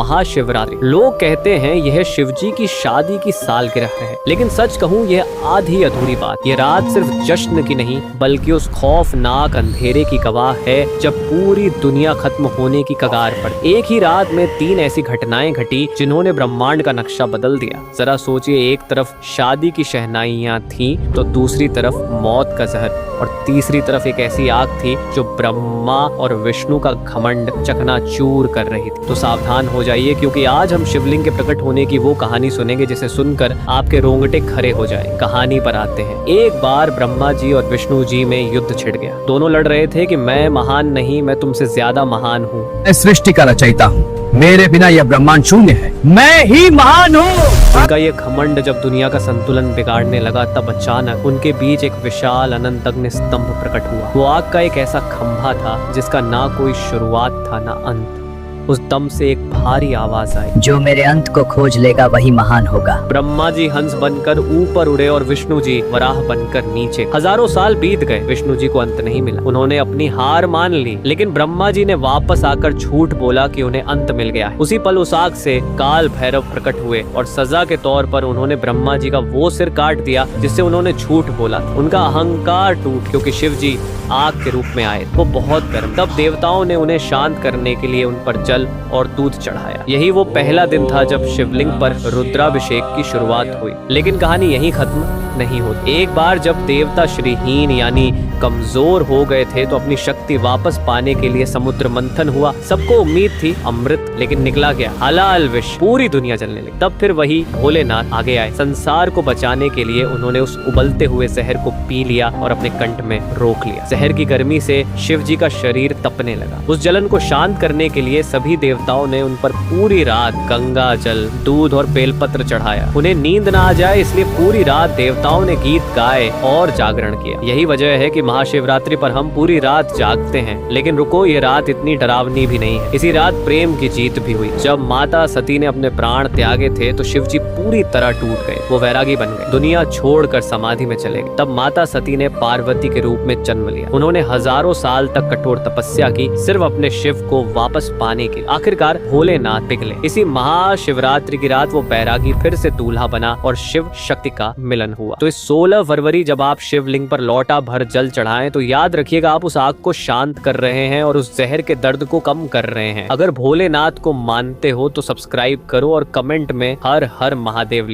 महाशिवरात्रि। लोग कहते हैं यह शिवजी की शादी की सालगिरह है, लेकिन सच कहूँ यह आधी अधूरी बात। ये रात सिर्फ जश्न की नहीं बल्कि उस खौफनाक अंधेरे की गवाह है जब पूरी दुनिया खत्म होने की कगार पर। एक ही रात में 3 ऐसी घटनाएं घटी जिन्होंने ब्रह्मांड का नक्शा बदल दिया। जरा सोचिए, एक तरफ शादी की शहनाइयां थी तो दूसरी तरफ मौत का जहर, और तीसरी तरफ एक ऐसी आग थी जो ब्रह्मा और विष्णु का घमंड चकनाचूर कर रही थी। तो सावधान हो जाइए, क्योंकि आज हम शिवलिंग के प्रकट होने की वो कहानी सुनेंगे जिसे सुनकर आपके रोंगटे खड़े हो जाए। कहानी पर आते हैं। एक बार ब्रह्मा जी और विष्णु जी में युद्ध छिड़ गया। दोनों लड़ रहे थे कि मैं महान नहीं, मैं तुमसे ज्यादा महान हूँ। मैं सृष्टि का रचयिता हूँ, मेरे बिना यह ब्रह्मांड शून्य है, मैं ही महान हूँ। उनका ये घमंड जब दुनिया का संतुलन बिगाड़ने लगा, तब अचानक उनके बीच एक विशाल अनंत अग्नि स्तंभ प्रकट हुआ। वो आग का एक ऐसा खंभा था जिसका ना कोई शुरुआत था ना अंत। उस दम से एक भारी आवाज आई, जो मेरे अंत को खोज लेगा वही महान होगा। ब्रह्मा जी हंस बनकर ऊपर उड़े और विष्णु जी वराह बनकर नीचे। हजारों साल बीत गए, विष्णु जी को अंत नहीं मिला। उन्होंने अपनी हार मान ली, लेकिन ब्रह्मा जी ने वापस आकर झूठ बोला कि उन्हें अंत मिल गया है। उसी पल उस आग से काल भैरव प्रकट हुए और सजा के तौर पर उन्होंने ब्रह्मा जी का वो सिर काट दिया जिससे उन्होंने झूठ बोला। उनका अहंकार टूट, क्योंकि शिव जी आग के रूप में आए, वो बहुत गर्म। तब देवताओं ने उन्हें शांत करने के लिए उन पर जल और दूध चढ़ाया। यही वो पहला दिन था जब शिवलिंग पर रुद्राभिषेक की शुरुआत हुई। लेकिन कहानी यहीं खत्म नहीं होती। एक बार जब देवता श्रीहीन यानी कमजोर हो गए थे तो अपनी शक्ति वापस पाने के लिए समुद्र मंथन हुआ। सबको उम्मीद थी अमृत, लेकिन निकला गया हलाल विष। पूरी दुनिया जलने लगी। तब फिर वही भोलेनाथ आगे आए। संसार को बचाने के लिए उन्होंने उस उबलते हुए जहर को पी लिया और अपने कंठ में रोक लिया। जहर की गर्मी से शिव जी का शरीर तपने लगा। उस जलन को शांत करने के लिए सभी देवताओं ने उन पर पूरी रात गंगा जल, दूध और बेलपत्र चढ़ाया। उन्हें नींद ना आ जाए इसलिए पूरी रात देवताओं ने गीत गाए और जागरण किया। यही वजह है कि महाशिवरात्रि पर हम पूरी रात जागते हैं। लेकिन रुको, ये रात इतनी डरावनी भी नहीं है। इसी रात प्रेम की जीत भी हुई। जब माता सती ने अपने प्राण त्यागे थे तो शिव जी पूरी तरह टूट गए। वो वैरागी बन गए, दुनिया छोड़कर समाधि में चले गए। तब माता सती ने पार्वती के रूप में जन्म लिया। उन्होंने हजारों साल तक कठोर तपस्या की सिर्फ अपने शिव को वापस पाने के। आखिरकार भोलेनाथ पिघले। इसी महाशिवरात्रि की रात वो बैरागी फिर से दूल्हा बना और शिव शक्ति का मिलन हुआ। तो इस 16 फरवरी जब आप शिवलिंग पर लौटा भर जल चढ़ाएं तो याद रखिएगा आप उस आग को शांत कर रहे हैं और उस जहर के दर्द को कम कर रहे हैं। अगर भोलेनाथ को मानते हो तो सब्सक्राइब करो और कमेंट में हर हर महादेव लिखो।